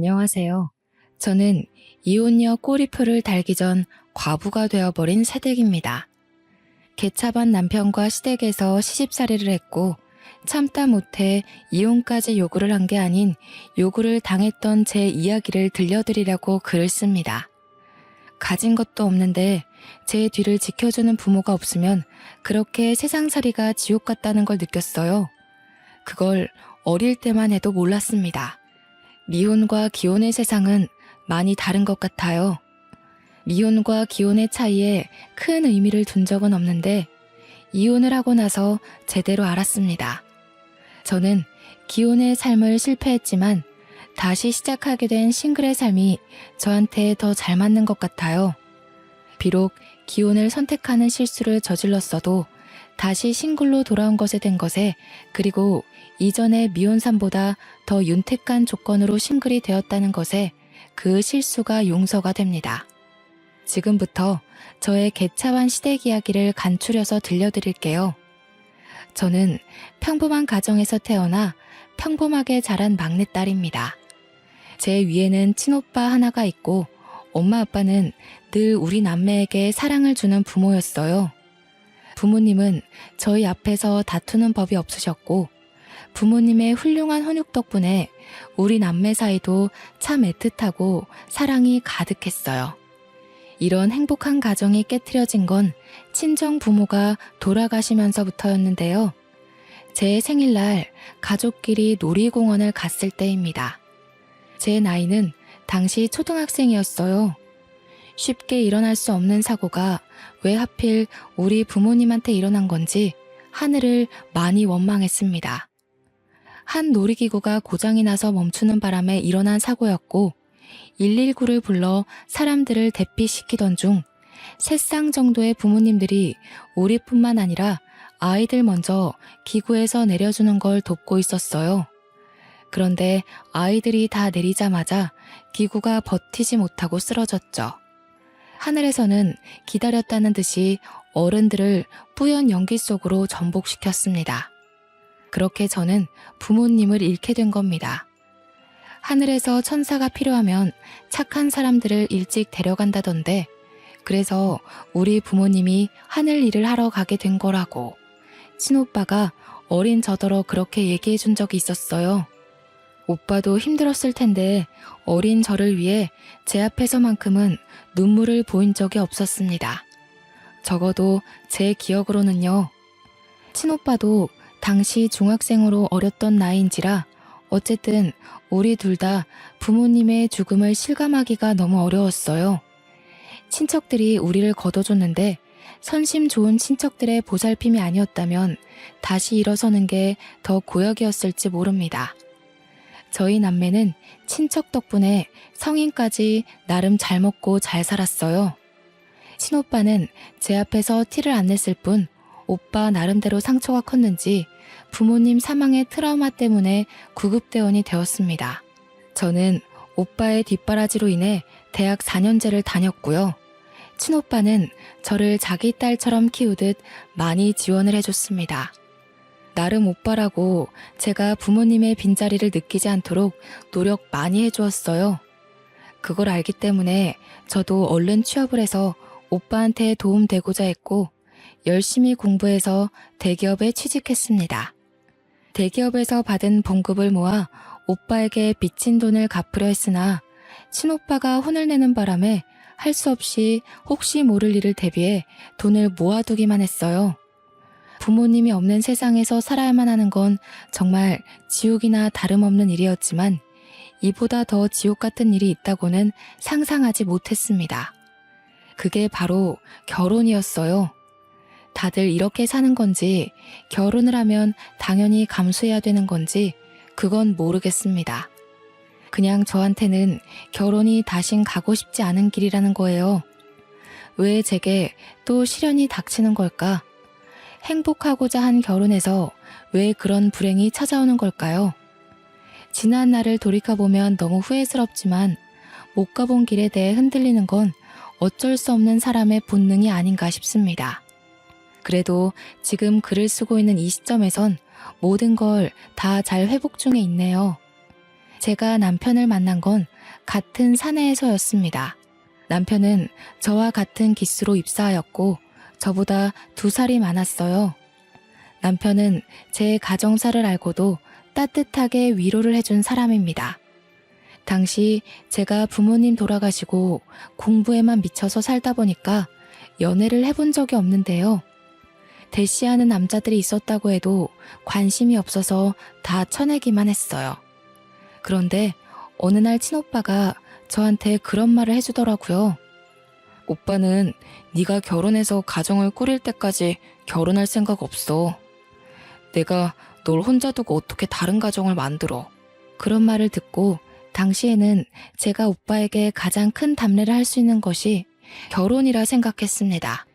안녕하세요. 저는 이혼녀 꼬리표를 달기 전 과부가 되어버린 새댁입니다. 개차반 남편과 시댁에서 시집살이를 했고 참다 못해 이혼까지 요구를 한 게 아닌 요구를 당했던 제 이야기를 들려드리려고 글을 씁니다. 가진 것도 없는데 제 뒤를 지켜주는 부모가 없으면 그렇게 세상살이가 지옥 같다는 걸 느꼈어요. 그걸 어릴 때만 해도 몰랐습니다. 미혼과 기혼의 세상은 많이 다른 것 같아요. 미혼과 기혼의 차이에 큰 의미를 둔 적은 없는데 이혼을 하고 나서 제대로 알았습니다. 저는 기혼의 삶을 실패했지만 다시 시작하게 된 싱글의 삶이 저한테 더 잘 맞는 것 같아요. 비록 기혼을 선택하는 실수를 저질렀어도 다시 싱글로 돌아온 것에 된 것에, 그리고 이전의 미혼 삶보다 더 윤택한 조건으로 싱글이 되었다는 것에 그 실수가 용서가 됩니다. 지금부터 저의 개차반 시댁 이야기를 간추려서 들려드릴게요. 저는 평범한 가정에서 태어나 평범하게 자란 막내딸입니다. 제 위에는 친오빠 하나가 있고 엄마 아빠는 늘 우리 남매에게 사랑을 주는 부모였어요. 부모님은 저희 앞에서 다투는 법이 없으셨고 부모님의 훌륭한 훈육 덕분에 우리 남매 사이도 참 애틋하고 사랑이 가득했어요. 이런 행복한 가정이 깨트려진 건 친정 부모가 돌아가시면서부터였는데요. 제 생일날 가족끼리 놀이공원을 갔을 때입니다. 제 나이는 당시 초등학생이었어요. 쉽게 일어날 수 없는 사고가 왜 하필 우리 부모님한테 일어난 건지 하늘을 많이 원망했습니다. 한 놀이기구가 고장이 나서 멈추는 바람에 일어난 사고였고 119를 불러 사람들을 대피시키던 중 3쌍 정도의 부모님들이 우리뿐만 아니라 아이들 먼저 기구에서 내려주는 걸 돕고 있었어요. 그런데 아이들이 다 내리자마자 기구가 버티지 못하고 쓰러졌죠. 하늘에서는 기다렸다는 듯이 어른들을 뿌연 연기 속으로 전복시켰습니다. 그렇게 저는 부모님을 잃게 된 겁니다. 하늘에서 천사가 필요하면 착한 사람들을 일찍 데려간다던데, 그래서 우리 부모님이 하늘 일을 하러 가게 된 거라고 친오빠가 어린 저더러 그렇게 얘기해 준 적이 있었어요. 오빠도 힘들었을 텐데 어린 저를 위해 제 앞에서만큼은 눈물을 보인 적이 없었습니다. 적어도 제 기억으로는요. 친오빠도 당시 중학생으로 어렸던 나이인지라 어쨌든 우리 둘 다 부모님의 죽음을 실감하기가 너무 어려웠어요. 친척들이 우리를 걷어줬는데 선심 좋은 친척들의 보살핌이 아니었다면 다시 일어서는 게 더 고역이었을지 모릅니다. 저희 남매는 친척 덕분에 성인까지 나름 잘 먹고 잘 살았어요. 친오빠는 제 앞에서 티를 안 냈을 뿐 오빠 나름대로 상처가 컸는지 부모님 사망의 트라우마 때문에 구급대원이 되었습니다. 저는 오빠의 뒷바라지로 인해 대학 4년제를 다녔고요. 친오빠는 저를 자기 딸처럼 키우듯 많이 지원을 해줬습니다. 나름 오빠라고 제가 부모님의 빈자리를 느끼지 않도록 노력 많이 해주었어요. 그걸 알기 때문에 저도 얼른 취업을 해서 오빠한테 도움되고자 했고 열심히 공부해서 대기업에 취직했습니다. 대기업에서 받은 봉급을 모아 오빠에게 빚진 돈을 갚으려 했으나 친오빠가 혼을 내는 바람에 할 수 없이 혹시 모를 일을 대비해 돈을 모아두기만 했어요. 부모님이 없는 세상에서 살아야만 하는 건 정말 지옥이나 다름없는 일이었지만 이보다 더 지옥 같은 일이 있다고는 상상하지 못했습니다. 그게 바로 결혼이었어요. 다들 이렇게 사는 건지 결혼을 하면 당연히 감수해야 되는 건지 그건 모르겠습니다. 그냥 저한테는 결혼이 다신 가고 싶지 않은 길이라는 거예요. 왜 제게 또 시련이 닥치는 걸까? 행복하고자 한 결혼에서 왜 그런 불행이 찾아오는 걸까요? 지난 날을 돌이켜보면 너무 후회스럽지만 못 가본 길에 대해 흔들리는 건 어쩔 수 없는 사람의 본능이 아닌가 싶습니다. 그래도 지금 글을 쓰고 있는 이 시점에선 모든 걸 다 잘 회복 중에 있네요. 제가 남편을 만난 건 같은 사내에서였습니다. 남편은 저와 같은 기수로 입사하였고 저보다 2살이 많았어요. 남편은 제 가정사를 알고도 따뜻하게 위로를 해준 사람입니다. 당시 제가 부모님 돌아가시고 공부에만 미쳐서 살다 보니까 연애를 해본 적이 없는데요. 대시하는 남자들이 있었다고 해도 관심이 없어서 다 쳐내기만 했어요. 그런데 어느 날 친오빠가 저한테 그런 말을 해주더라고요. 오빠는 네가 결혼해서 가정을 꾸릴 때까지 결혼할 생각 없어. 내가 널 혼자 두고 어떻게 다른 가정을 만들어. 그런 말을 듣고 당시에는 제가 오빠에게 가장 큰 담례를 할 수 있는 것이 결혼이라 생각했습니다.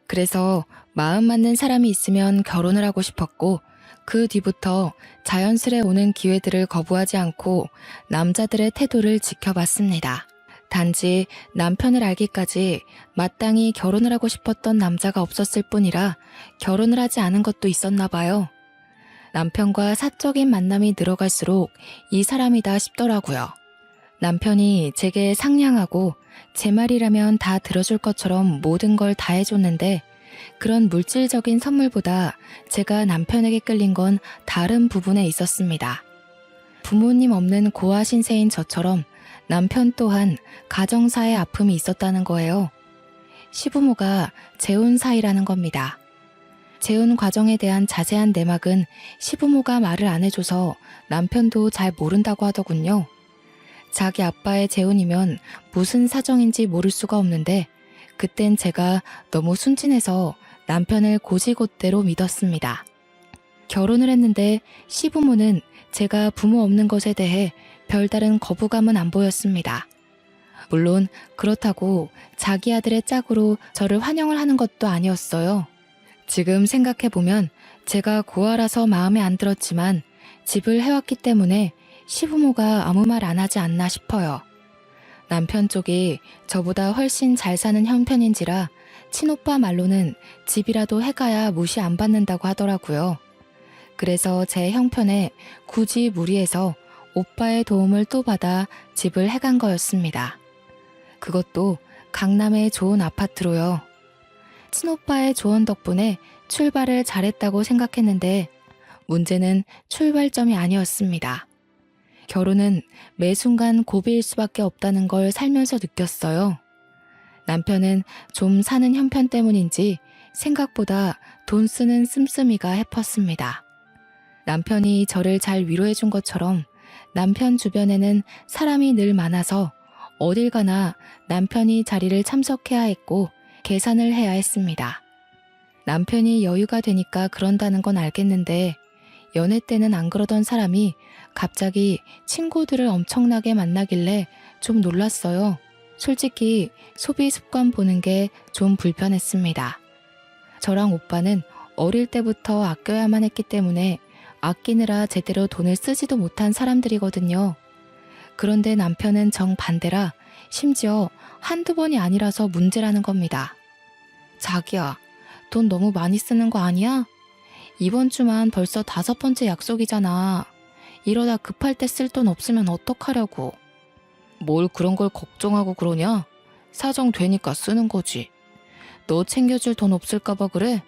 그래서 마음 맞는 사람이 있으면 결혼을 하고 싶었고 그 뒤부터 자연스레 오는 기회들을 거부하지 않고 남자들의 태도를 지켜봤습니다. 단지 남편을 알기까지 마땅히 결혼을 하고 싶었던 남자가 없었을 뿐이라 결혼을 하지 않은 것도 있었나 봐요. 남편과 사적인 만남이 늘어갈수록 이 사람이다 싶더라고요. 남편이 제게 상냥하고 제 말이라면 다 들어줄 것처럼 모든 걸 다 해줬는데 그런 물질적인 선물보다 제가 남편에게 끌린 건 다른 부분에 있었습니다. 부모님 없는 고아 신세인 저처럼 남편 또한 가정사의 아픔이 있었다는 거예요. 시부모가 재혼 사이라는 겁니다. 재혼 과정에 대한 자세한 내막은 시부모가 말을 안 해줘서 남편도 잘 모른다고 하더군요. 자기 아빠의 재혼이면 무슨 사정인지 모를 수가 없는데 그땐 제가 너무 순진해서 남편을 고지곳대로 믿었습니다. 결혼을 했는데 시부모는 제가 부모 없는 것에 대해 별다른 거부감은 안 보였습니다. 물론 그렇다고 자기 아들의 짝으로 저를 환영을 하는 것도 아니었어요. 지금 생각해보면 제가 고아라서 마음에 안 들었지만 집을 해왔기 때문에 시부모가 아무 말 안 하지 않나 싶어요. 남편 쪽이 저보다 훨씬 잘 사는 형편인지라 친오빠 말로는 집이라도 해가야 무시 안 받는다고 하더라고요. 그래서 제 형편에 굳이 무리해서 오빠의 도움을 또 받아 집을 해간 거였습니다. 그것도 강남의 좋은 아파트로요. 친오빠의 조언 덕분에 출발을 잘했다고 생각했는데 문제는 출발점이 아니었습니다. 결혼은 매 순간 고비일 수밖에 없다는 걸 살면서 느꼈어요. 남편은 좀 사는 형편 때문인지 생각보다 돈 쓰는 씀씀이가 해펐습니다. 남편이 저를 잘 위로해준 것처럼 남편 주변에는 사람이 늘 많아서 어딜 가나 남편이 자리를 참석해야 했고 계산을 해야 했습니다. 남편이 여유가 되니까 그런다는 건 알겠는데 연애 때는 안 그러던 사람이 갑자기 친구들을 엄청나게 만나길래 좀 놀랐어요. 솔직히 소비 습관 보는 게 좀 불편했습니다. 저랑 오빠는 어릴 때부터 아껴야만 했기 때문에 아끼느라 제대로 돈을 쓰지도 못한 사람들이거든요. 그런데 남편은 정반대라 심지어 한두 번이 아니라서 문제라는 겁니다. 자기야, 돈 너무 많이 쓰는 거 아니야? 이번 주만 벌써 5번째 약속이잖아. 이러다 급할 때 쓸 돈 없으면 어떡하려고. 뭘 그런 걸 걱정하고 그러냐? 사정 되니까 쓰는 거지. 너 챙겨줄 돈 없을까 봐 그래?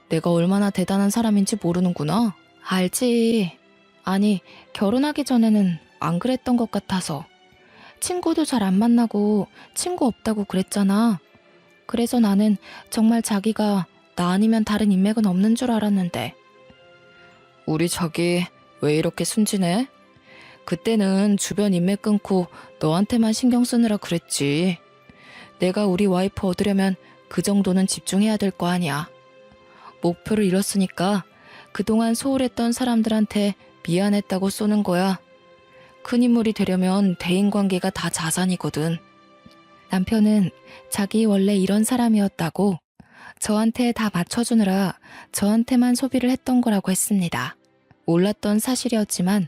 내가 얼마나 대단한 사람인지 모르는구나. 알지. 아니, 결혼하기 전에는 안 그랬던 것 같아서. 친구도 잘 안 만나고 친구 없다고 그랬잖아. 그래서 나는 정말 자기가 나 아니면 다른 인맥은 없는 줄 알았는데. 우리 자기 왜 이렇게 순진해? 그때는 주변 인맥 끊고 너한테만 신경 쓰느라 그랬지. 내가 우리 와이프 얻으려면 그 정도는 집중해야 될 거 아니야. 목표를 잃었으니까 그동안 소홀했던 사람들한테 미안했다고 쏘는 거야. 큰 인물이 되려면 대인관계가 다 자산이거든. 남편은 자기 원래 이런 사람이었다고 저한테 다 맞춰주느라 저한테만 소비를 했던 거라고 했습니다. 몰랐던 사실이었지만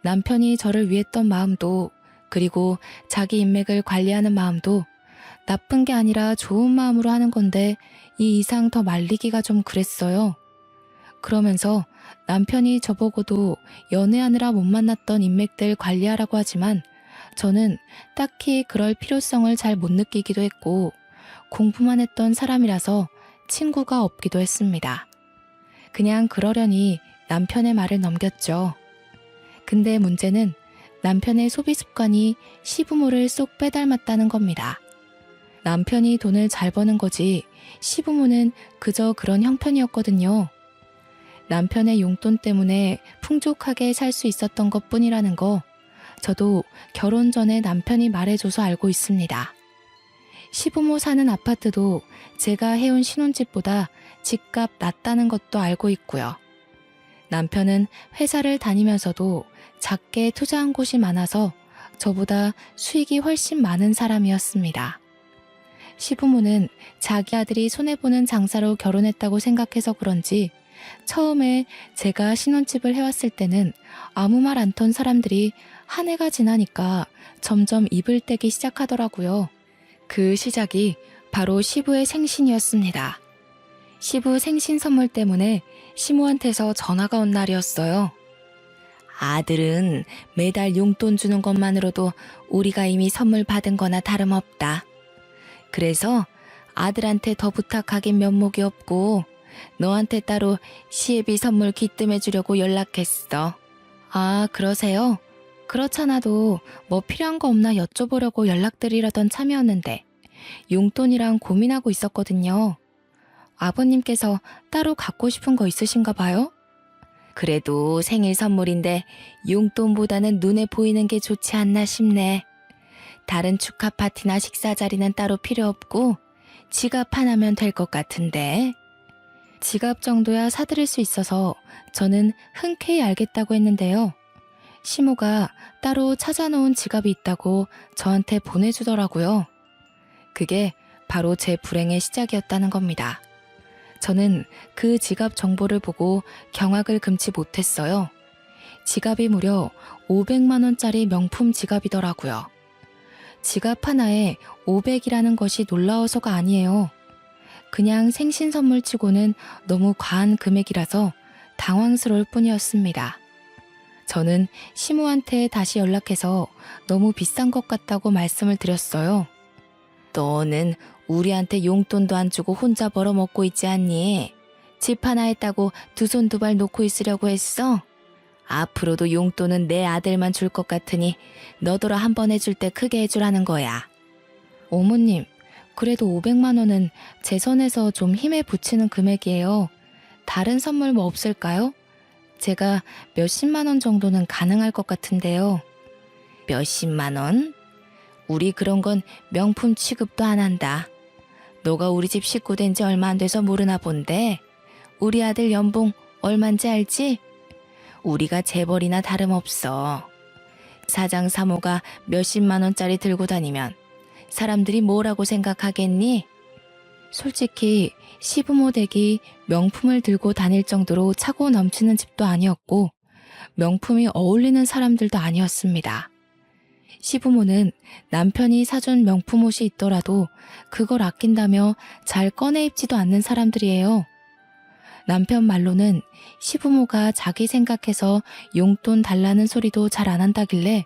남편이 저를 위했던 마음도 그리고 자기 인맥을 관리하는 마음도 나쁜 게 아니라 좋은 마음으로 하는 건데 이 이상 더 말리기가 좀 그랬어요. 그러면서 남편이 저보고도 연애하느라 못 만났던 인맥들 관리하라고 하지만 저는 딱히 그럴 필요성을 잘 못 느끼기도 했고 공부만 했던 사람이라서 친구가 없기도 했습니다. 그냥 그러려니 남편의 말을 넘겼죠. 근데 문제는 남편의 소비 습관이 시부모를 쏙 빼닮았다는 겁니다. 남편이 돈을 잘 버는 거지 시부모는 그저 그런 형편이었거든요. 남편의 용돈 때문에 풍족하게 살 수 있었던 것뿐이라는 거 저도 결혼 전에 남편이 말해줘서 알고 있습니다. 시부모 사는 아파트도 제가 해온 신혼집보다 집값 낮다는 것도 알고 있고요. 남편은 회사를 다니면서도 작게 투자한 곳이 많아서 저보다 수익이 훨씬 많은 사람이었습니다. 시부모는 자기 아들이 손해보는 장사로 결혼했다고 생각해서 그런지 처음에 제가 신혼집을 해왔을 때는 아무 말 안 턴 사람들이 한 해가 지나니까 점점 입을 떼기 시작하더라고요. 그 시작이 바로 시부의 생신이었습니다. 시부 생신 선물 때문에 시모한테서 전화가 온 날이었어요. 아들은 매달 용돈 주는 것만으로도 우리가 이미 선물 받은 거나 다름없다. 그래서 아들한테 더 부탁하긴 면목이 없고 너한테 따로 시애비 선물 기뜸해 주려고 연락했어. 아, 그러세요? 그렇잖아도 뭐 필요한 거 없나 여쭤보려고 연락드리려던 참이었는데 용돈이랑 고민하고 있었거든요. 아버님께서 따로 갖고 싶은 거 있으신가 봐요? 그래도 생일 선물인데 용돈보다는 눈에 보이는 게 좋지 않나 싶네. 다른 축하 파티나 식사 자리는 따로 필요 없고 지갑 하나면 될 것 같은데. 지갑 정도야 사드릴 수 있어서 저는 흔쾌히 알겠다고 했는데요. 시모가 따로 찾아놓은 지갑이 있다고 저한테 보내주더라고요. 그게 바로 제 불행의 시작이었다는 겁니다. 저는 그 지갑 정보를 보고 경악을 금치 못했어요. 지갑이 무려 500만 원짜리 명품 지갑이더라고요. 지갑 하나에 500이라는 것이 놀라워서가 아니에요. 그냥 생신 선물 치고는 너무 과한 금액이라서 당황스러울 뿐이었습니다. 저는 시모한테 다시 연락해서 너무 비싼 것 같다고 말씀을 드렸어요. 너는 우리한테 용돈도 안 주고 혼자 벌어먹고 있지 않니? 집 하나 했다고 두 손 두 발 놓고 있으려고 했어? 앞으로도 용돈은 내 아들만 줄 것 같으니 너더러 한 번 해줄 때 크게 해주라는 거야. 어머님, 그래도 500만 원은 제 선에서 좀 힘에 부치는 금액이에요. 다른 선물 뭐 없을까요? 제가 몇십만 원 정도는 가능할 것 같은데요. 몇십만 원? 우리 그런 건 명품 취급도 안 한다. 너가 우리 집 식구 된 지 얼마 안 돼서 모르나 본데 우리 아들 연봉 얼만지 알지? 우리가 재벌이나 다름없어. 사장 사모가 몇십만 원짜리 들고 다니면 사람들이 뭐라고 생각하겠니? 솔직히 시부모 댁이 명품을 들고 다닐 정도로 차고 넘치는 집도 아니었고 명품이 어울리는 사람들도 아니었습니다. 시부모는 남편이 사준 명품 옷이 있더라도 그걸 아낀다며 잘 꺼내 입지도 않는 사람들이에요. 남편 말로는 시부모가 자기 생각해서 용돈 달라는 소리도 잘 안 한다길래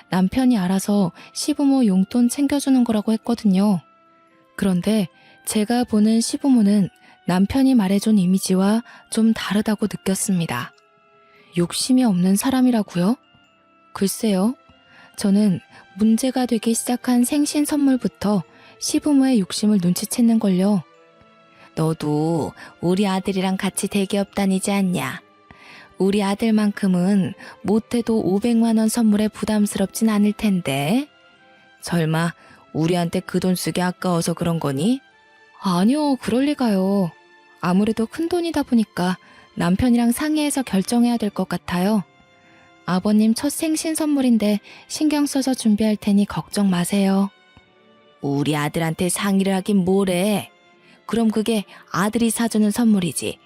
남편이 알아서 시부모 용돈 챙겨주는 거라고 했거든요. 그런데 제가 보는 시부모는 남편이 말해준 이미지와 좀 다르다고 느꼈습니다. 욕심이 없는 사람이라고요? 글쎄요. 저는 문제가 되기 시작한 생신 선물부터 시부모의 욕심을 눈치챘는걸요. 너도 우리 아들이랑 같이 대기업 다니지 않냐? 우리 아들만큼은 못해도 500만 원 선물에 부담스럽진 않을 텐데. 설마 우리한테 그 돈 쓰기 아까워서 그런 거니? 아니요, 그럴 리가요. 아무래도 큰 돈이다 보니까 남편이랑 상의해서 결정해야 될 것 같아요. 아버님 첫 생신 선물인데 신경 써서 준비할 테니 걱정 마세요. 우리 아들한테 상의를 하긴 뭐래. 그럼 그게 아들이 사주는 선물이지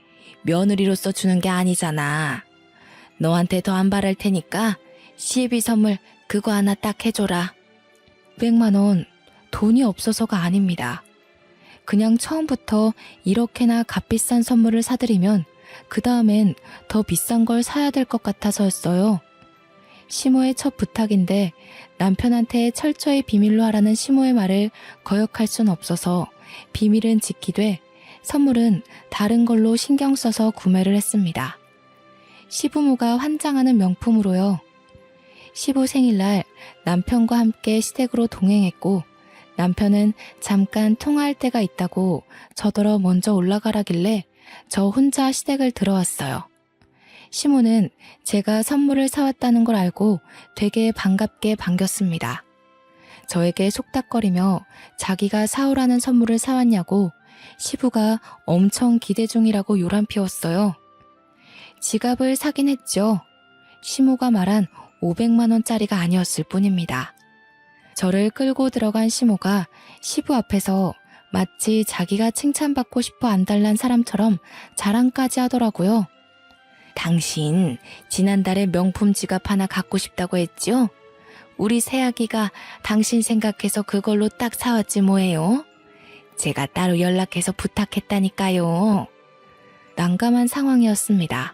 며느리로서 주는 게 아니잖아. 너한테 더 안 바랄 테니까 시애비 선물 그거 하나 딱 해줘라. 500만 원 돈이 없어서가 아닙니다. 그냥 처음부터 이렇게나 값비싼 선물을 사드리면 그 다음엔 더 비싼 걸 사야 될 것 같아서였어요. 시모의 첫 부탁인데 남편한테 철저히 비밀로 하라는 시모의 말을 거역할 순 없어서 비밀은 지키되 선물은 다른 걸로 신경 써서 구매를 했습니다. 시부모가 환장하는 명품으로요. 시부 생일날 남편과 함께 시댁으로 동행했고 남편은 잠깐 통화할 때가 있다고 저더러 먼저 올라가라길래 저 혼자 시댁을 들어왔어요. 시모는 제가 선물을 사왔다는 걸 알고 되게 반갑게 반겼습니다. 저에게 속닥거리며 자기가 사오라는 선물을 사왔냐고 시부가 엄청 기대 중이라고 요란 피웠어요. 지갑을 사긴 했죠. 시모가 말한 500만 원짜리가 아니었을 뿐입니다. 저를 끌고 들어간 시모가 시부 앞에서 마치 자기가 칭찬받고 싶어 안달난 사람처럼 자랑까지 하더라고요. 당신 지난달에 명품 지갑 하나 갖고 싶다고 했죠? 우리 새아기가 당신 생각해서 그걸로 딱 사왔지 뭐예요? 제가 따로 연락해서 부탁했다니까요. 난감한 상황이었습니다.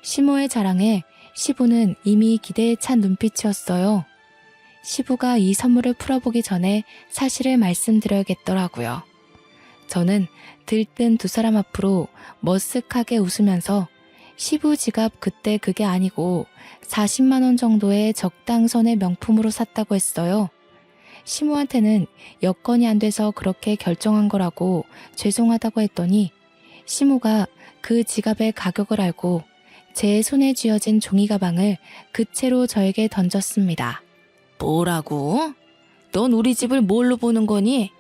시모의 자랑에 시부는 이미 기대에 찬 눈빛이었어요. 시부가 이 선물을 풀어보기 전에 사실을 말씀드려야겠더라고요. 저는 들뜬 두 사람 앞으로 머쓱하게 웃으면서 시부 지갑 그때 그게 아니고 40만 원 정도의 적당선의 명품으로 샀다고 했어요. 시모한테는 여건이 안 돼서 그렇게 결정한 거라고 죄송하다고 했더니 시모가 그 지갑의 가격을 알고 제 손에 쥐어진 종이 가방을 그 채로 저에게 던졌습니다. 뭐라고? 넌 우리 집을 뭘로 보는 거니?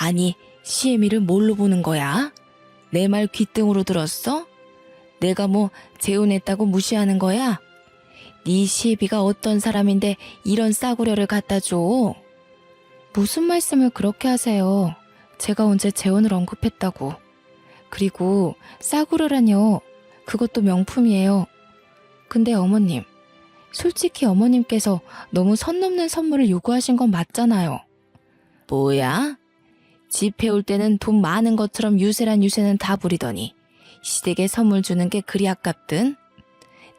아니, 시애미를 뭘로 보는 거야? 내 말 귓등으로 들었어? 내가 뭐 재혼했다고 무시하는 거야? 네 시애비가 어떤 사람인데 이런 싸구려를 갖다 줘? 무슨 말씀을 그렇게 하세요? 제가 언제 재혼을 언급했다고. 그리고 싸구려라뇨. 그것도 명품이에요. 근데 어머님, 솔직히 어머님께서 너무 선 넘는 선물을 요구하신 건 맞잖아요. 뭐야? 집 해올 때는 돈 많은 것처럼 유세란 유세는 다 부리더니 시댁에 선물 주는 게 그리 아깝든?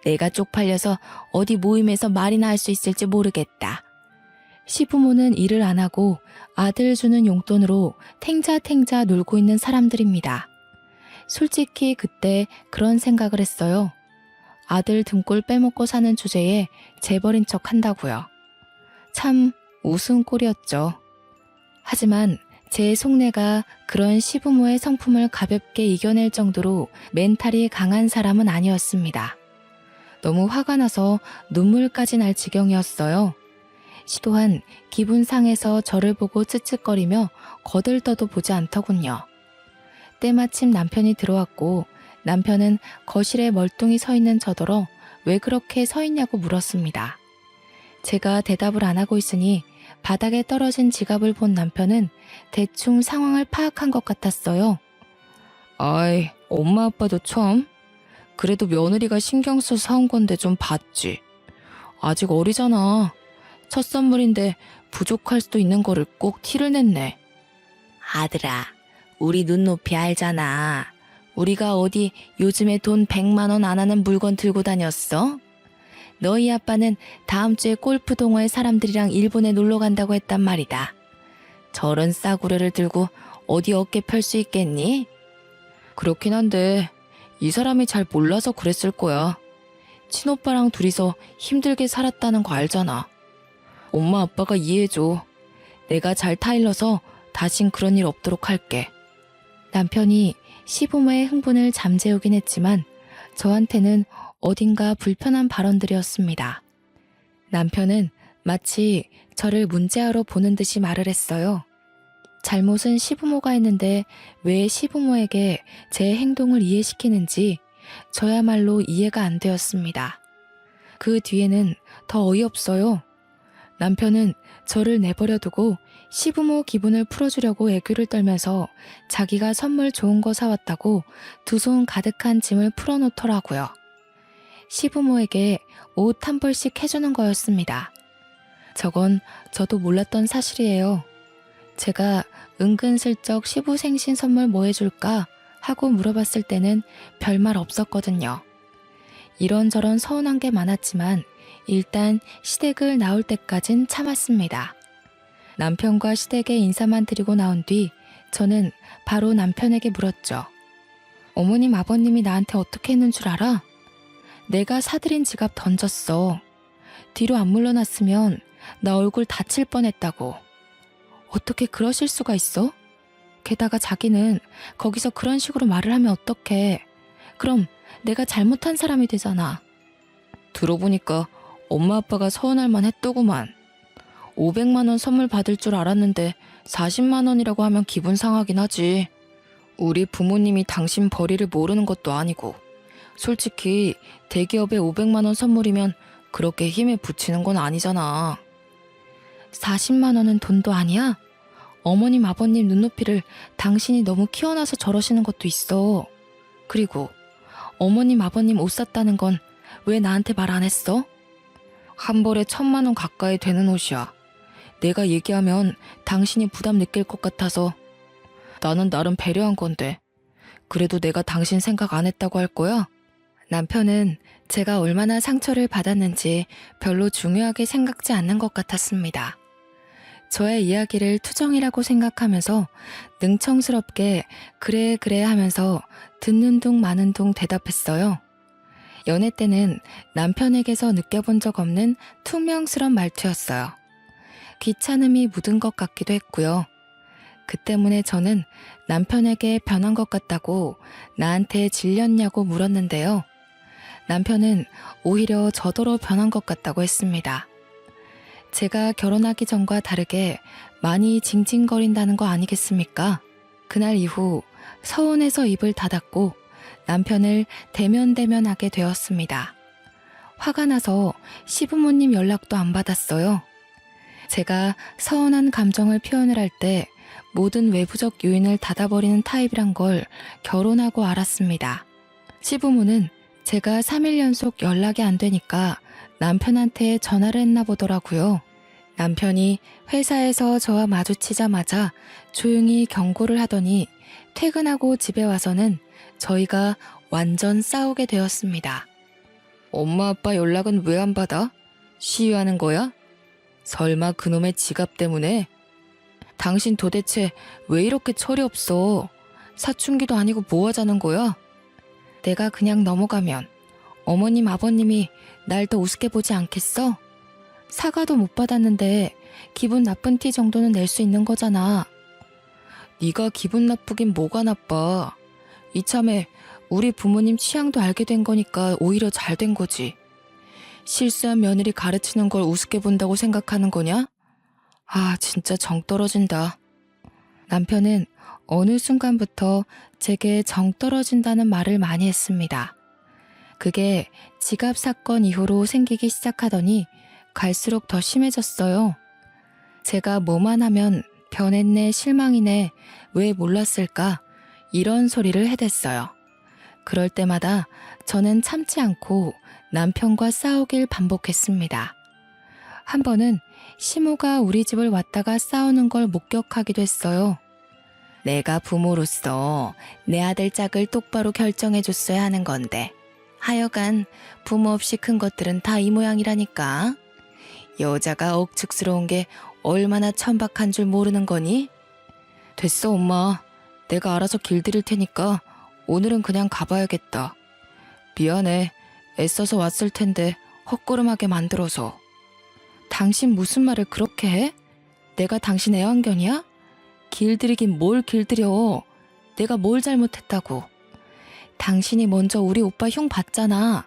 내가 쪽팔려서 어디 모임에서 말이나 할 수 있을지 모르겠다. 시부모는 일을 안 하고 아들 주는 용돈으로 탱자탱자 놀고 있는 사람들입니다. 솔직히 그때 그런 생각을 했어요. 아들 등골 빼먹고 사는 주제에 재벌인 척 한다고요. 참 웃음꼴이었죠. 하지만 제 속내가 그런 시부모의 성품을 가볍게 이겨낼 정도로 멘탈이 강한 사람은 아니었습니다. 너무 화가 나서 눈물까지 날 지경이었어요. 시 또한 기분 상해서 저를 보고 쯧쯧거리며 거들떠도 보지 않더군요. 때마침 남편이 들어왔고 남편은 거실에 멀뚱히 서 있는 저더러 왜 그렇게 서 있냐고 물었습니다. 제가 대답을 안 하고 있으니 바닥에 떨어진 지갑을 본 남편은 대충 상황을 파악한 것 같았어요. 아이, 엄마 아빠도 처음? 그래도 며느리가 신경 써서 사온 건데 좀 봤지. 아직 어리잖아. 첫 선물인데 부족할 수도 있는 거를 꼭 티를 냈네. 아들아, 우리 눈높이 알잖아. 우리가 어디 요즘에 돈 100만 원 안 하는 물건 들고 다녔어? 너희 아빠는 다음 주에 골프 동호회 사람들이랑 일본에 놀러 간다고 했단 말이다. 저런 싸구려를 들고 어디 어깨 펼 수 있겠니? 그렇긴 한데 이 사람이 잘 몰라서 그랬을 거야. 친오빠랑 둘이서 힘들게 살았다는 거 알잖아. 엄마 아빠가 이해해줘. 내가 잘 타일러서 다신 그런 일 없도록 할게. 남편이 시부모의 흥분을 잠재우긴 했지만 저한테는 어딘가 불편한 발언들이었습니다. 남편은 마치 저를 문제아로 보는 듯이 말을 했어요. 잘못은 시부모가 했는데 왜 시부모에게 제 행동을 이해시키는지 저야말로 이해가 안 되었습니다. 그 뒤에는 더 어이없어요. 남편은 저를 내버려 두고 시부모 기분을 풀어주려고 애교를 떨면서 자기가 선물 좋은 거 사왔다고 두 손 가득한 짐을 풀어놓더라고요. 시부모에게 옷 한 벌씩 해주는 거였습니다. 저건 저도 몰랐던 사실이에요. 제가 은근슬쩍 시부 생신 선물 뭐 해줄까 하고 물어봤을 때는 별말 없었거든요. 이런저런 서운한 게 많았지만 일단 시댁을 나올 때까진 참았습니다. 남편과 시댁에 인사만 드리고 나온 뒤 저는 바로 남편에게 물었죠. 어머님 아버님이 나한테 어떻게 했는 줄 알아? 내가 사들인 지갑 던졌어. 뒤로 안 물러났으면 나 얼굴 다칠 뻔했다고. 어떻게 그러실 수가 있어? 게다가 자기는 거기서 그런 식으로 말을 하면 어떡해. 그럼 내가 잘못한 사람이 되잖아. 들어보니까 엄마 아빠가 서운할 만했더구만. 500만 원 선물 받을 줄 알았는데 40만 원이라고 하면 기분 상하긴 하지. 우리 부모님이 당신 벌이를 모르는 것도 아니고 솔직히 대기업에 500만 원 선물이면 그렇게 힘에 부치는 건 아니잖아. 40만 원은 돈도 아니야? 어머님 아버님 눈높이를 당신이 너무 키워놔서 저러시는 것도 있어. 그리고 어머님 아버님 옷 샀다는 건 왜 나한테 말 안 했어? 한 벌에 1,000만 원 가까이 되는 옷이야. 내가 얘기하면 당신이 부담 느낄 것 같아서 나는 나름 배려한 건데 그래도 내가 당신 생각 안 했다고 할 거야? 남편은 제가 얼마나 상처를 받았는지 별로 중요하게 생각지 않는 것 같았습니다. 저의 이야기를 투정이라고 생각하면서 능청스럽게 그래 그래 하면서 듣는 둥 마는 둥 대답했어요. 연애 때는 남편에게서 느껴본 적 없는 퉁명스런 말투였어요. 귀찮음이 묻은 것 같기도 했고요. 그 때문에 저는 남편에게 변한 것 같다고 나한테 질렸냐고 물었는데요. 남편은 오히려 저더러 변한 것 같다고 했습니다. 제가 결혼하기 전과 다르게 많이 징징거린다는 거 아니겠습니까? 그날 이후 서운해서 입을 닫았고 남편을 대면대면하게 되었습니다. 화가 나서 시부모님 연락도 안 받았어요. 제가 서운한 감정을 표현을 할 때 모든 외부적 요인을 닫아버리는 타입이란 걸 결혼하고 알았습니다. 시부모는 제가 3일 연속 연락이 안 되니까 남편한테 전화를 했나 보더라고요. 남편이 회사에서 저와 마주치자마자 조용히 경고를 하더니 퇴근하고 집에 와서는 저희가 완전 싸우게 되었습니다. 엄마 아빠 연락은 왜 안 받아? 시위하는 거야? 설마 그놈의 지갑 때문에? 당신 도대체 왜 이렇게 철이 없어? 사춘기도 아니고 뭐 하자는 거야? 내가 그냥 넘어가면 어머님 아버님이 날 더 우습게 보지 않겠어? 사과도 못 받았는데 기분 나쁜 티 정도는 낼 수 있는 거잖아. 네가 기분 나쁘긴 뭐가 나빠. 이참에 우리 부모님 취향도 알게 된 거니까 오히려 잘 된 거지. 실수한 며느리 가르치는 걸 우습게 본다고 생각하는 거냐? 아, 진짜 정 떨어진다. 남편은 어느 순간부터 제게 정 떨어진다는 말을 많이 했습니다. 그게 지갑 사건 이후로 생기기 시작하더니 갈수록 더 심해졌어요. 제가 뭐만 하면 변했네, 실망이네, 왜 몰랐을까? 이런 소리를 해댔어요. 그럴 때마다 저는 참지 않고 남편과 싸우길 반복했습니다. 한 번은 시모가 우리 집을 왔다가 싸우는 걸 목격하기도 했어요. 내가 부모로서 내 아들 짝을 똑바로 결정해줬어야 하는 건데 하여간 부모 없이 큰 것들은 다 이 모양이라니까. 여자가 억측스러운 게 얼마나 천박한 줄 모르는 거니? 됐어 엄마. 내가 알아서 길들일 테니까 오늘은 그냥 가봐야겠다. 미안해. 애써서 왔을 텐데 헛걸음하게 만들어서. 당신 무슨 말을 그렇게 해? 내가 당신 애완견이야? 길들이긴 뭘 길들여. 내가 뭘 잘못했다고. 당신이 먼저 우리 오빠 흉 봤잖아.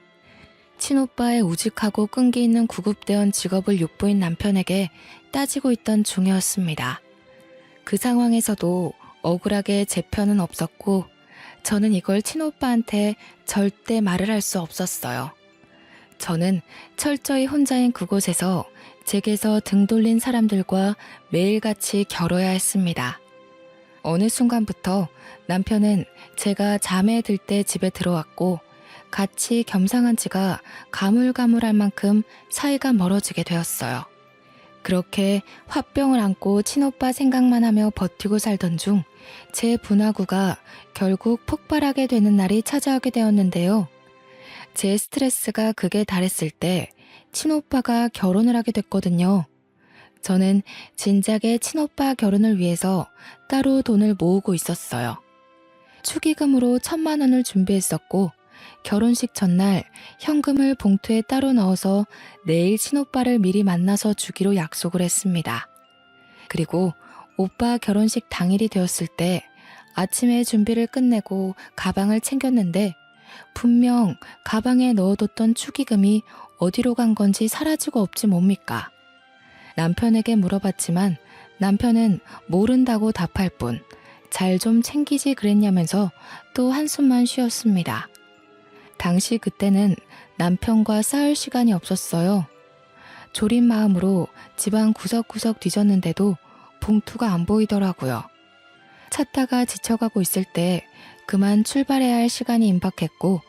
친오빠의 우직하고 끈기 있는 구급대원 직업을 욕보인 남편에게 따지고 있던 중이었습니다. 그 상황에서도 억울하게 제 편은 없었고 저는 이걸 친오빠한테 절대 말을 할 수 없었어요. 저는 철저히 혼자인 그곳에서 제게서 등 돌린 사람들과 매일같이 겨뤄야 했습니다. 어느 순간부터 남편은 제가 잠에 들 때 집에 들어왔고 같이 겸상한 지가 가물가물할 만큼 사이가 멀어지게 되었어요. 그렇게 화병을 안고 친오빠 생각만 하며 버티고 살던 중 제 분화구가 결국 폭발하게 되는 날이 찾아오게 되었는데요. 제 스트레스가 극에 달했을 때 친오빠가 결혼을 하게 됐거든요. 저는 진작에 친오빠 결혼을 위해서 따로 돈을 모으고 있었어요. 축의금으로 1,000만 원을 준비했었고 결혼식 전날 현금을 봉투에 따로 넣어서 내일 친오빠를 미리 만나서 주기로 약속을 했습니다. 그리고 오빠 결혼식 당일이 되었을 때 아침에 준비를 끝내고 가방을 챙겼는데 분명 가방에 넣어뒀던 축의금이 어디로 간 건지 사라지고 없지 뭡니까? 남편에게 물어봤지만 남편은 모른다고 답할 뿐 잘 좀 챙기지 그랬냐면서 또 한숨만 쉬었습니다. 당시 그때는 남편과 싸울 시간이 없었어요. 졸인 마음으로 집안 구석구석 뒤졌는데도 봉투가 안 보이더라고요. 찾다가 지쳐가고 있을 때 그만 출발해야 할 시간이 임박했고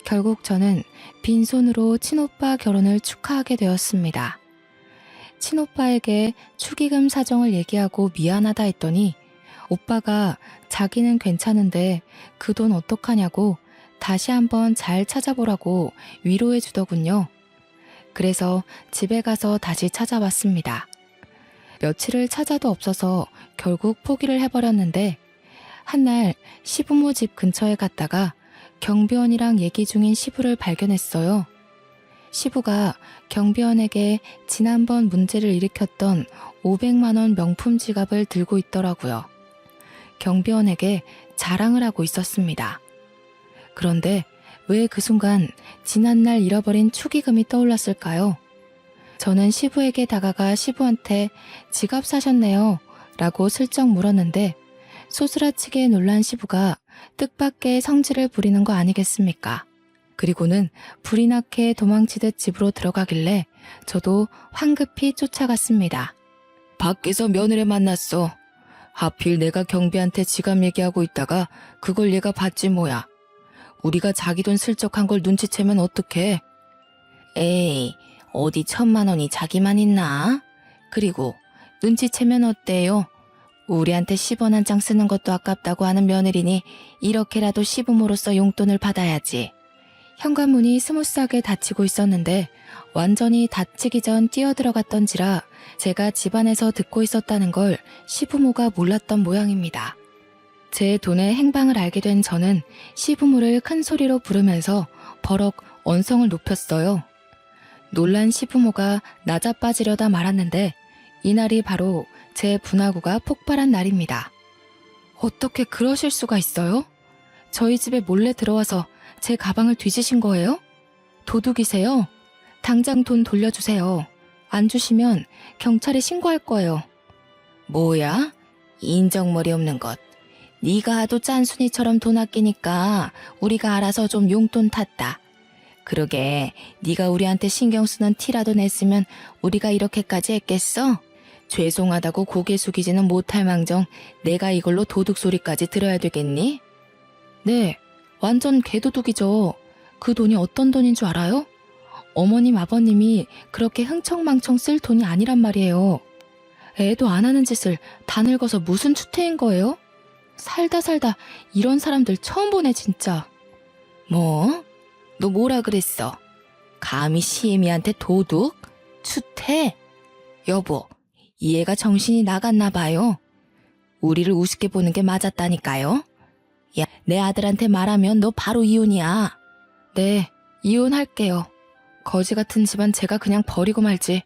결국 저는 빈손으로 친오빠 결혼을 축하하게 되었습니다. 친오빠에게 축의금 사정을 얘기하고 미안하다 했더니 오빠가 자기는 괜찮은데 그 돈 어떡하냐고 다시 한번 잘 찾아보라고 위로해 주더군요. 그래서 집에 가서 다시 찾아봤습니다. 며칠을 찾아도 없어서 결국 포기를 해버렸는데 한날 시부모 집 근처에 갔다가 경비원이랑 얘기 중인 시부를 발견했어요. 시부가 경비원에게 지난번 문제를 일으켰던 500만 원 명품 지갑을 들고 있더라고요. 경비원에게 자랑을 하고 있었습니다. 그런데 왜 그 순간 지난날 잃어버린 축의금이 떠올랐을까요? 저는 시부에게 다가가 시부한테 지갑 사셨네요 라고 슬쩍 물었는데 소스라치게 놀란 시부가 뜻밖의 성질을 부리는 거 아니겠습니까? 그리고는 불이 나게 도망치듯 집으로 들어가길래 저도 황급히 쫓아갔습니다. 밖에서 며느리 만났어. 하필 내가 경비한테 지갑 얘기하고 있다가 그걸 얘가 봤지 뭐야. 우리가 자기 돈 슬쩍 한 걸 눈치채면 어떡해? 에이, 어디 1,000만 원이 자기만 있나? 그리고 눈치채면 어때요? 우리한테 10원 한 장 쓰는 것도 아깝다고 하는 며느리니 이렇게라도 시부모로서 용돈을 받아야지. 현관문이 스무스하게 닫히고 있었는데 완전히 닫히기 전 뛰어들어갔던지라 제가 집안에서 듣고 있었다는 걸 시부모가 몰랐던 모양입니다. 제 돈의 행방을 알게 된 저는 시부모를 큰 소리로 부르면서 버럭 언성을 높였어요. 놀란 시부모가 나자빠지려다 말았는데 이날이 바로 제 분화구가 폭발한 날입니다. 어떻게 그러실 수가 있어요? 저희 집에 몰래 들어와서 제 가방을 뒤지신 거예요? 도둑이세요? 당장 돈 돌려주세요. 안 주시면 경찰에 신고할 거예요. 뭐야? 인정머리 없는 것. 네가 하도 짠순이처럼 돈 아끼니까 우리가 알아서 좀 용돈 탔다. 그러게 네가 우리한테 신경 쓰는 티라도 냈으면 우리가 이렇게까지 했겠어? 죄송하다고 고개 숙이지는 못할 망정 내가 이걸로 도둑 소리까지 들어야 되겠니? 네, 완전 개도둑이죠. 그 돈이 어떤 돈인 줄 알아요? 어머님 아버님이 그렇게 흥청망청 쓸 돈이 아니란 말이에요. 애도 안 하는 짓을 다 늙어서 무슨 추태인 거예요? 살다 이런 사람들 처음 보네 진짜. 뭐? 너 뭐라 그랬어? 감히 시애미한테 도둑? 추태? 여보, 이 애가 정신이 나갔나 봐요. 우리를 우습게 보는 게 맞았다니까요. 야, 내 아들한테 말하면 너 바로 이혼이야. 네, 이혼할게요. 거지 같은 집안 제가 그냥 버리고 말지.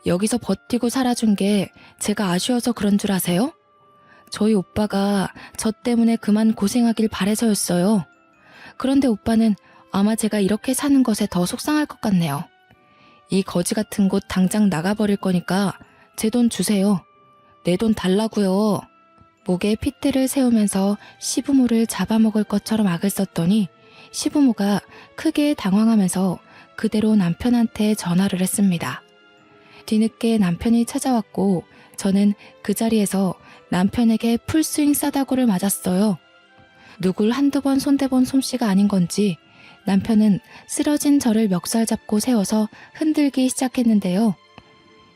여기서 버티고 살아준 게 제가 아쉬워서 그런 줄 아세요? 저희 오빠가 저 때문에 그만 고생하길 바래서였어요. 그런데 오빠는 아마 제가 이렇게 사는 것에 더 속상할 것 같네요. 이 거지 같은 곳 당장 나가버릴 거니까 제 돈 주세요. 내 돈 달라고요. 목에 핏대를 세우면서 시부모를 잡아먹을 것처럼 악을 썼더니 시부모가 크게 당황하면서 그대로 남편한테 전화를 했습니다. 뒤늦게 남편이 찾아왔고 저는 그 자리에서 남편에게 풀스윙 싸다구를 맞았어요. 누굴 한두 번 손대본 솜씨가 아닌 건지 남편은 쓰러진 저를 멱살 잡고 세워서 흔들기 시작했는데요.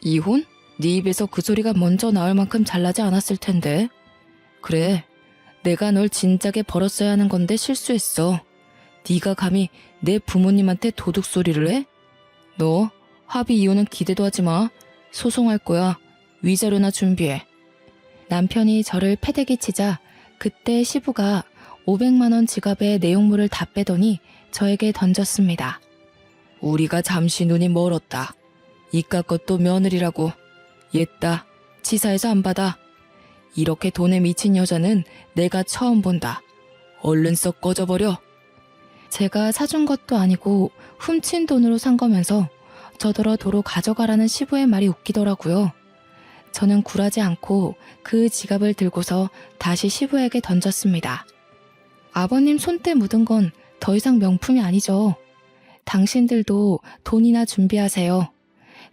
이혼? 네 입에서 그 소리가 먼저 나올 만큼 잘나지 않았을 텐데. 그래, 내가 널 진작에 벌었어야 하는 건데 실수했어. 네가 감히 내 부모님한테 도둑소리를 해? 너 합의 이혼은 기대도 하지 마. 소송할 거야. 위자료나 준비해. 남편이 저를 패대기 치자 그때 시부가 500만 원 지갑에 내용물을 다 빼더니 저에게 던졌습니다. 우리가 잠시 눈이 멀었다. 이깟 것도 며느리라고. 옛다. 치사해서 안 받아. 이렇게 돈에 미친 여자는 내가 처음 본다. 얼른 썩 꺼져버려. 제가 사준 것도 아니고 훔친 돈으로 산 거면서 저더러 도로 가져가라는 시부의 말이 웃기더라고요. 저는 굴하지 않고 그 지갑을 들고서 다시 시부에게 던졌습니다. 아버님 손때 묻은 건 더 이상 명품이 아니죠. 당신들도 돈이나 준비하세요.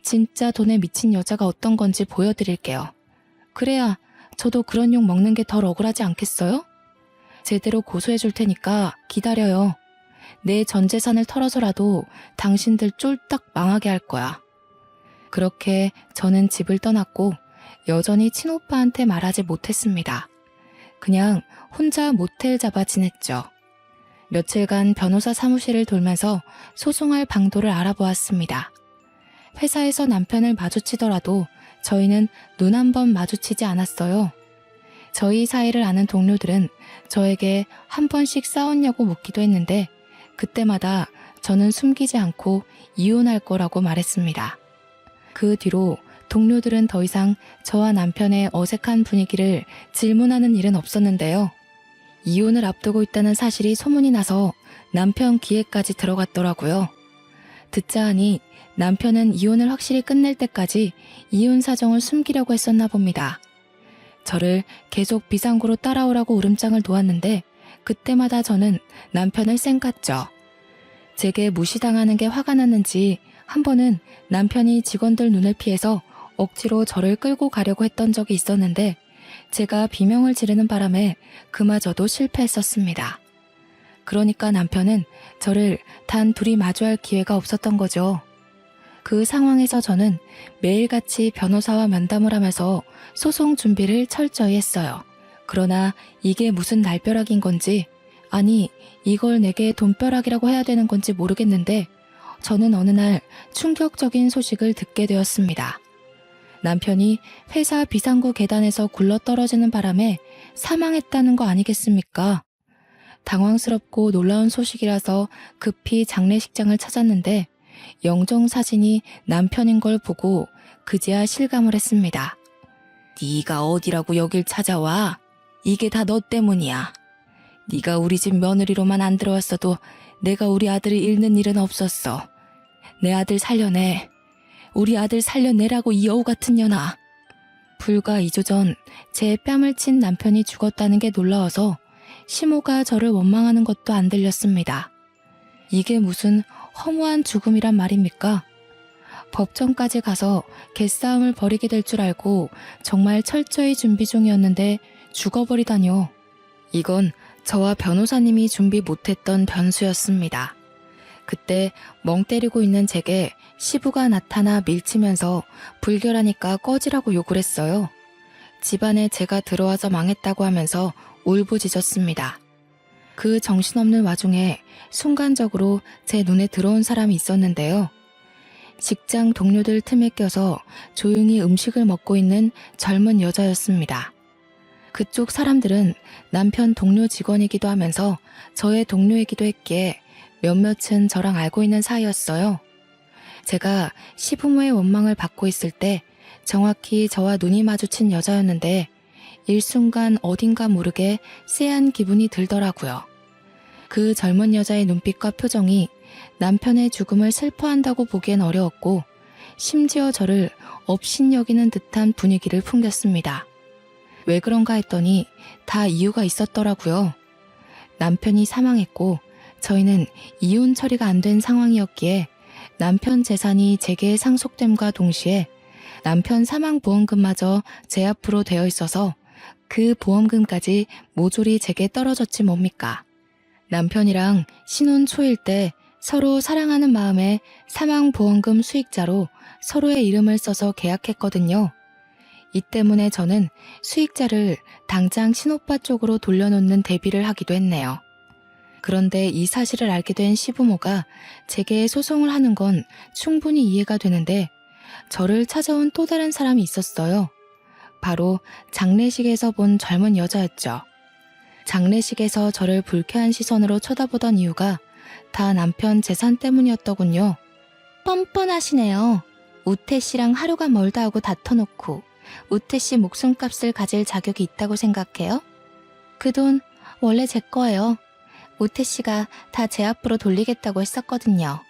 진짜 돈에 미친 여자가 어떤 건지 보여드릴게요. 그래야 저도 그런 욕 먹는 게 덜 억울하지 않겠어요? 제대로 고소해 줄 테니까 기다려요. 내 전 재산을 털어서라도 당신들 쫄딱 망하게 할 거야. 그렇게 저는 집을 떠났고 여전히 친오빠한테 말하지 못했습니다. 그냥 혼자 모텔 잡아 지냈죠. 며칠간 변호사 사무실을 돌면서 소송할 방도를 알아보았습니다. 회사에서 남편을 마주치더라도 저희는 눈 한 번 마주치지 않았어요. 저희 사이를 아는 동료들은 저에게 한 번씩 싸웠냐고 묻기도 했는데 그때마다 저는 숨기지 않고 이혼할 거라고 말했습니다. 그 뒤로 동료들은 더 이상 저와 남편의 어색한 분위기를 질문하는 일은 없었는데요. 이혼을 앞두고 있다는 사실이 소문이 나서 남편 귀에까지 들어갔더라고요. 듣자 하니 남편은 이혼을 확실히 끝낼 때까지 이혼 사정을 숨기려고 했었나 봅니다. 저를 계속 비상구로 따라오라고 울음장을 놓았는데 그때마다 저는 남편을 쌩깠죠. 제게 무시당하는 게 화가 났는지 한 번은 남편이 직원들 눈을 피해서 억지로 저를 끌고 가려고 했던 적이 있었는데 제가 비명을 지르는 바람에 그마저도 실패했었습니다. 그러니까 남편은 저를 단 둘이 마주할 기회가 없었던 거죠. 그 상황에서 저는 매일같이 변호사와 면담을 하면서 소송 준비를 철저히 했어요. 그러나 이게 무슨 날벼락인 건지, 아니 이걸 내게 돈벼락이라고 해야 되는 건지 모르겠는데 저는 어느 날 충격적인 소식을 듣게 되었습니다. 남편이 회사 비상구 계단에서 굴러떨어지는 바람에 사망했다는 거 아니겠습니까? 당황스럽고 놀라운 소식이라서 급히 장례식장을 찾았는데 영정사진이 남편인 걸 보고 그제야 실감을 했습니다. 네가 어디라고 여길 찾아와? 이게 다 너 때문이야. 네가 우리 집 며느리로만 안 들어왔어도 내가 우리 아들을 잃는 일은 없었어. 내 아들 살려내. 우리 아들 살려내라고 이 여우 같은 년아. 불과 2주 전 제 뺨을 친 남편이 죽었다는 게 놀라워서 시모가 저를 원망하는 것도 안 들렸습니다. 이게 무슨 허무한 죽음이란 말입니까? 법정까지 가서 개싸움을 벌이게 될 줄 알고 정말 철저히 준비 중이었는데 죽어버리다뇨. 이건 저와 변호사님이 준비 못했던 변수였습니다. 그때 멍 때리고 있는 제게 시부가 나타나 밀치면서 불결하니까 꺼지라고 욕을 했어요. 집안에 제가 들어와서 망했다고 하면서 울부짖었습니다. 그 정신없는 와중에 순간적으로 제 눈에 들어온 사람이 있었는데요. 직장 동료들 틈에 껴서 조용히 음식을 먹고 있는 젊은 여자였습니다. 그쪽 사람들은 남편 동료 직원이기도 하면서 저의 동료이기도 했기에 몇몇은 저랑 알고 있는 사이였어요. 제가 시부모의 원망을 받고 있을 때 정확히 저와 눈이 마주친 여자였는데 일순간 어딘가 모르게 쎄한 기분이 들더라고요. 그 젊은 여자의 눈빛과 표정이 남편의 죽음을 슬퍼한다고 보기엔 어려웠고 심지어 저를 업신여기는 듯한 분위기를 풍겼습니다. 왜 그런가 했더니 다 이유가 있었더라고요. 남편이 사망했고 저희는 이혼 처리가 안 된 상황이었기에 남편 재산이 제게 상속됨과 동시에 남편 사망보험금마저 제 앞으로 되어 있어서 그 보험금까지 모조리 제게 떨어졌지 뭡니까. 남편이랑 신혼 초일 때 서로 사랑하는 마음에 사망보험금 수익자로 서로의 이름을 써서 계약했거든요. 이 때문에 저는 수익자를 당장 친오빠 쪽으로 돌려놓는 대비를 하기도 했네요. 그런데 이 사실을 알게 된 시부모가 제게 소송을 하는 건 충분히 이해가 되는데 저를 찾아온 또 다른 사람이 있었어요. 바로 장례식에서 본 젊은 여자였죠. 장례식에서 저를 불쾌한 시선으로 쳐다보던 이유가 다 남편 재산 때문이었더군요. 뻔뻔하시네요. 우태 씨랑 하루가 멀다 하고 다퉈놓고 우태 씨 목숨값을 가질 자격이 있다고 생각해요? 그 돈 원래 제 거예요. 우태 씨가 다 제 앞으로 돌리겠다고 했었거든요.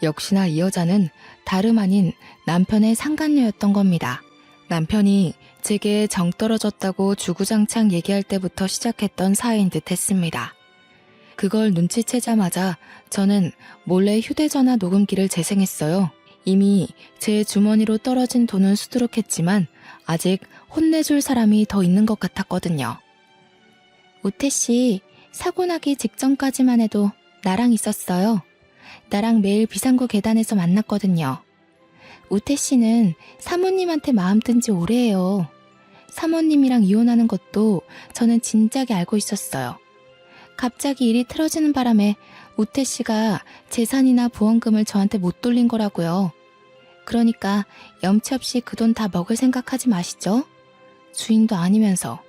역시나 이 여자는 다름 아닌 남편의 상간녀였던 겁니다. 남편이 제게 정 떨어졌다고 주구장창 얘기할 때부터 시작했던 사이인 듯 했습니다. 그걸 눈치채자마자 저는 몰래 휴대전화 녹음기를 재생했어요. 이미 제 주머니로 떨어진 돈은 수두룩했지만 아직 혼내줄 사람이 더 있는 것 같았거든요. 우태 씨, 사고 나기 직전까지만 해도 나랑 있었어요. 나랑 매일 비상구 계단에서 만났거든요. 우태 씨는 사모님한테 마음 든 지 오래예요. 사모님이랑 이혼하는 것도 저는 진작에 알고 있었어요. 갑자기 일이 틀어지는 바람에 우태 씨가 재산이나 보험금을 저한테 못 돌린 거라고요. 그러니까 염치 없이 그 돈 다 먹을 생각하지 마시죠. 주인도 아니면서.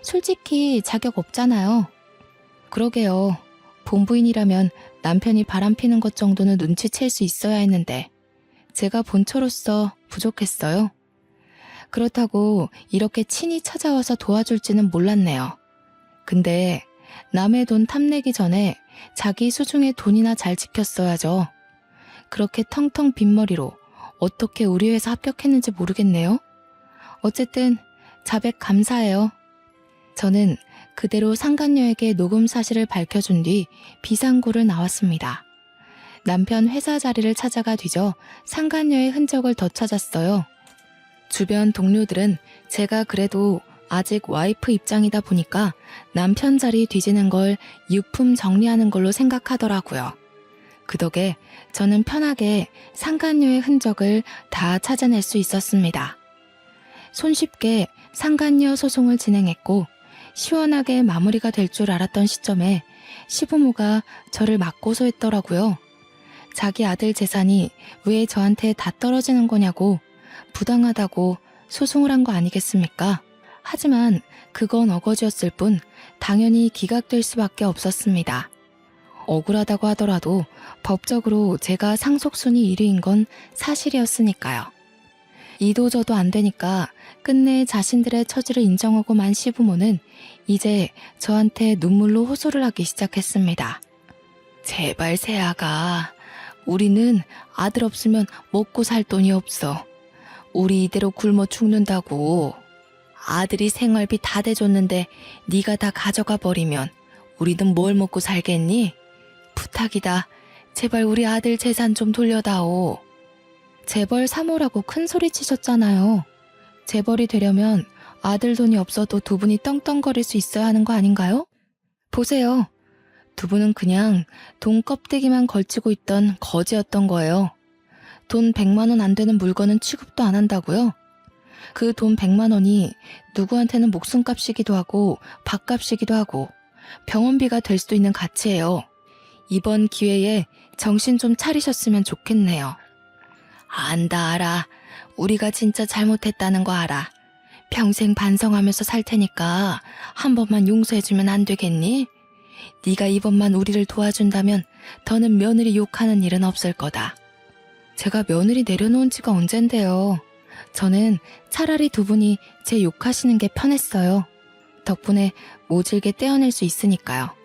솔직히 자격 없잖아요. 그러게요. 본부인이라면 남편이 바람피는 것 정도는 눈치챌 수 있어야 했는데 제가 본처로서 부족했어요. 그렇다고 이렇게 친히 찾아와서 도와줄지는 몰랐네요. 근데 남의 돈 탐내기 전에 자기 수중에 돈이나 잘 지켰어야죠. 그렇게 텅텅 빈머리로 어떻게 우리 회사 합격했는지 모르겠네요. 어쨌든 자백 감사해요. 저는 그대로 상간녀에게 녹음 사실을 밝혀준 뒤 비상구를 나왔습니다. 남편 회사 자리를 찾아가 뒤져 상간녀의 흔적을 더 찾았어요. 주변 동료들은 제가 그래도 아직 와이프 입장이다 보니까 남편 자리 뒤지는 걸 유품 정리하는 걸로 생각하더라고요. 그 덕에 저는 편하게 상간녀의 흔적을 다 찾아낼 수 있었습니다. 손쉽게 상간녀 소송을 진행했고 시원하게 마무리가 될 줄 알았던 시점에 시부모가 저를 맞고서 했더라고요. 자기 아들 재산이 왜 저한테 다 떨어지는 거냐고 부당하다고 소송을 한 거 아니겠습니까? 하지만 그건 어거지였을 뿐 당연히 기각될 수밖에 없었습니다. 억울하다고 하더라도 법적으로 제가 상속순위 1위인 건 사실이었으니까요. 이도저도 안 되니까 끝내 자신들의 처지를 인정하고 만 시부모는 이제 저한테 눈물로 호소를 하기 시작했습니다. 제발 새아가, 우리는 아들 없으면 먹고 살 돈이 없어. 우리 이대로 굶어 죽는다고. 아들이 생활비 다 대줬는데 네가 다 가져가 버리면 우리는 뭘 먹고 살겠니? 부탁이다. 제발 우리 아들 재산 좀 돌려다오. 재벌 사모라고 큰 소리 치셨잖아요. 재벌이 되려면 아들 돈이 없어도 두 분이 떵떵거릴 수 있어야 하는 거 아닌가요? 보세요. 두 분은 그냥 돈 껍데기만 걸치고 있던 거지였던 거예요. 돈 100만 원 안 되는 물건은 취급도 안 한다고요? 그 돈 100만 원이 누구한테는 목숨값이기도 하고 밥값이기도 하고 병원비가 될 수도 있는 가치예요. 이번 기회에 정신 좀 차리셨으면 좋겠네요. 안다 알아. 우리가 진짜 잘못했다는 거 알아. 평생 반성하면서 살 테니까 한 번만 용서해주면 안 되겠니? 네가 이번만 우리를 도와준다면 더는 며느리 욕하는 일은 없을 거다. 제가 며느리 내려놓은 지가 언젠데요. 저는 차라리 두 분이 제 욕하시는 게 편했어요. 덕분에 모질게 떼어낼 수 있으니까요.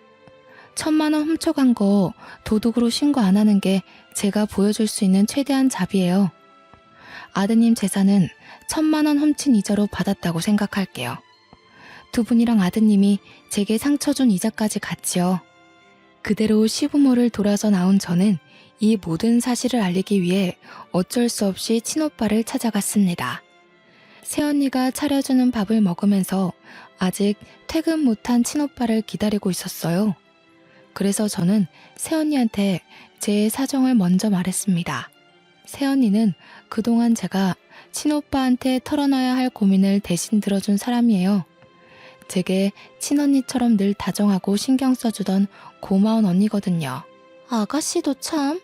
1,000만 원 훔쳐간 거 도둑으로 신고 안 하는 게 제가 보여줄 수 있는 최대한 자비예요. 아드님 재산은 1,000만 원 훔친 이자로 받았다고 생각할게요. 두 분이랑 아드님이 제게 상처 준 이자까지 같이요. 그대로 시부모를 돌아서 나온 저는 이 모든 사실을 알리기 위해 어쩔 수 없이 친오빠를 찾아갔습니다. 새언니가 차려주는 밥을 먹으면서 아직 퇴근 못한 친오빠를 기다리고 있었어요. 그래서 저는 새언니한테 제 사정을 먼저 말했습니다. 새언니는 그동안 제가 친오빠한테 털어놔야 할 고민을 대신 들어준 사람이에요. 제게 친언니처럼 늘 다정하고 신경 써주던 고마운 언니거든요. 아가씨도 참.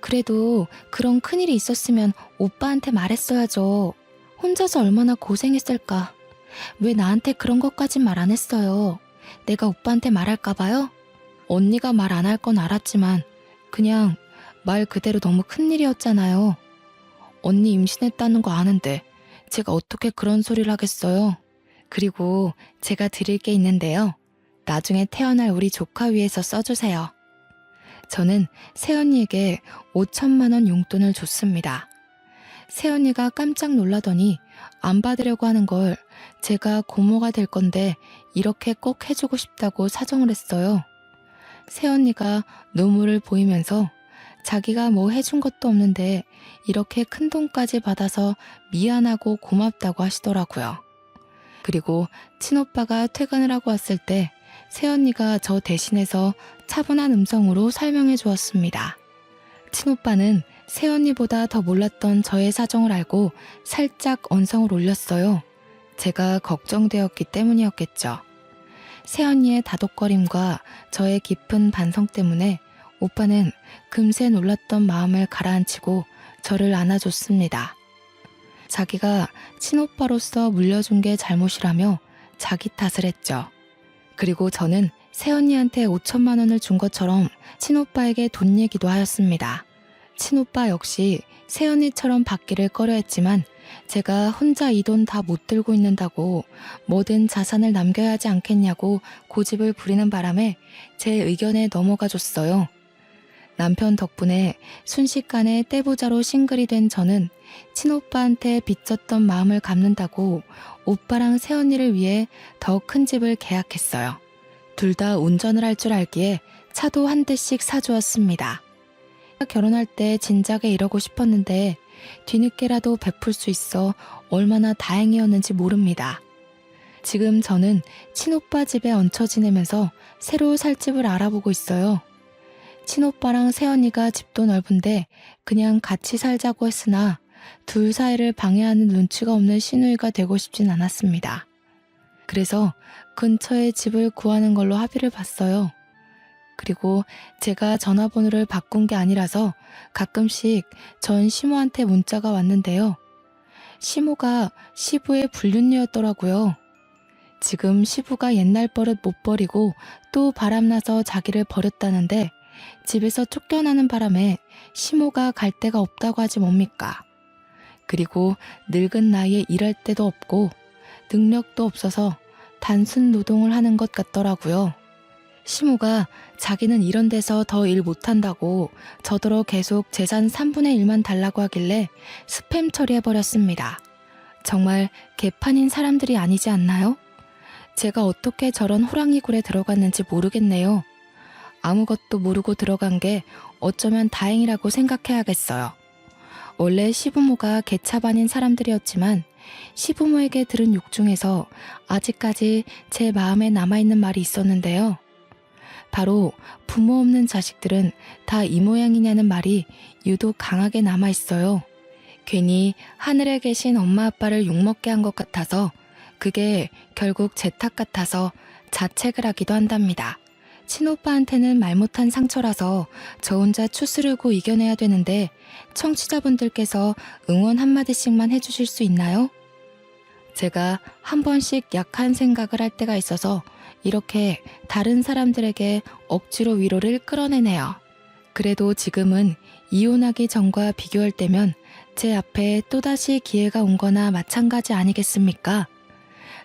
그래도 그런 큰일이 있었으면 오빠한테 말했어야죠. 혼자서 얼마나 고생했을까. 왜 나한테 그런 것까진 말 안 했어요. 내가 오빠한테 말할까봐요? 언니가 말 안 할 건 알았지만 그냥 말 그대로 너무 큰일이었잖아요. 언니 임신했다는 거 아는데 제가 어떻게 그런 소리를 하겠어요. 그리고 제가 드릴 게 있는데요. 나중에 태어날 우리 조카 위해서 써주세요. 저는 새언니에게 5천만 원 용돈을 줬습니다. 새언니가 깜짝 놀라더니 안 받으려고 하는 걸 제가 고모가 될 건데 이렇게 꼭 해주고 싶다고 사정을 했어요. 새언니가 눈물을 보이면서 자기가 뭐 해준 것도 없는데 이렇게 큰 돈까지 받아서 미안하고 고맙다고 하시더라고요. 그리고 친오빠가 퇴근을 하고 왔을 때 새언니가 저 대신해서 차분한 음성으로 설명해 주었습니다. 친오빠는 새언니보다 더 몰랐던 저의 사정을 알고 살짝 언성을 올렸어요. 제가 걱정되었기 때문이었겠죠. 새언니의 다독거림과 저의 깊은 반성 때문에 오빠는 금세 놀랐던 마음을 가라앉히고 저를 안아줬습니다. 자기가 친오빠로서 물려준 게 잘못이라며 자기 탓을 했죠. 그리고 저는 새언니한테 5천만 원을 준 것처럼 친오빠에게 돈 얘기도 하였습니다. 친오빠 역시 새언니처럼 받기를 꺼려했지만 제가 혼자 이 돈 다 못 들고 있는다고 뭐든 자산을 남겨야 하지 않겠냐고 고집을 부리는 바람에 제 의견에 넘어가 줬어요. 남편 덕분에 순식간에 떼부자로 싱글이 된 저는 친오빠한테 빚졌던 마음을 갚는다고 오빠랑 새언니를 위해 더 큰 집을 계약했어요. 둘 다 운전을 할 줄 알기에 차도 한 대씩 사주었습니다. 결혼할 때 진작에 이러고 싶었는데 뒤늦게라도 베풀 수 있어 얼마나 다행이었는지 모릅니다. 지금 저는 친오빠 집에 얹혀 지내면서 새로 살 집을 알아보고 있어요. 친오빠랑 새언니가 집도 넓은데 그냥 같이 살자고 했으나 둘 사이를 방해하는 눈치가 없는 시누이가 되고 싶진 않았습니다. 그래서 근처에 집을 구하는 걸로 합의를 봤어요. 그리고 제가 전화번호를 바꾼 게 아니라서 가끔씩 전 시모한테 문자가 왔는데요. 시모가 시부의 불륜녀였더라고요. 지금 시부가 옛날 버릇 못 버리고 또 바람나서 자기를 버렸다는데 집에서 쫓겨나는 바람에 시모가 갈 데가 없다고 하지 뭡니까. 그리고 늙은 나이에 일할 데도 없고 능력도 없어서 단순 노동을 하는 것 같더라고요. 시모가 자기는 이런 데서 더 일 못한다고 저더러 계속 재산 3분의 1만 달라고 하길래 스팸 처리해버렸습니다. 정말 개판인 사람들이 아니지 않나요? 제가 어떻게 저런 호랑이 굴에 들어갔는지 모르겠네요. 아무것도 모르고 들어간 게 어쩌면 다행이라고 생각해야겠어요. 원래 시부모가 개차반인 사람들이었지만 시부모에게 들은 욕 중에서 아직까지 제 마음에 남아있는 말이 있었는데요. 바로 부모 없는 자식들은 다 이 모양이냐는 말이 유독 강하게 남아있어요. 괜히 하늘에 계신 엄마 아빠를 욕먹게 한 것 같아서 그게 결국 제 탓 같아서 자책을 하기도 한답니다. 친오빠한테는 말 못한 상처라서 저 혼자 추스르고 이겨내야 되는데 청취자분들께서 응원 한마디씩만 해주실 수 있나요? 제가 한 번씩 약한 생각을 할 때가 있어서 이렇게 다른 사람들에게 억지로 위로를 끌어내네요. 그래도 지금은 이혼하기 전과 비교할 때면 제 앞에 또다시 기회가 온 거나 마찬가지 아니겠습니까?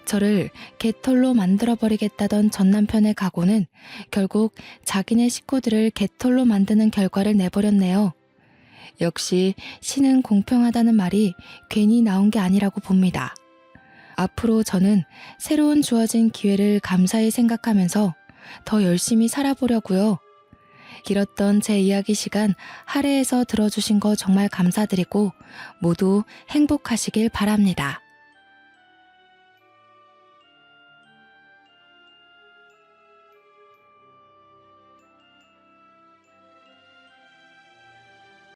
저를 개털로 만들어버리겠다던 전 남편의 각오는 결국 자기네 식구들을 개털로 만드는 결과를 내버렸네요. 역시 신은 공평하다는 말이 괜히 나온 게 아니라고 봅니다. 앞으로 저는 새로운 주어진 기회를 감사히 생각하면서 더 열심히 살아보려고요. 길었던 제 이야기 시간 할애해서 들어주신 거 정말 감사드리고 모두 행복하시길 바랍니다.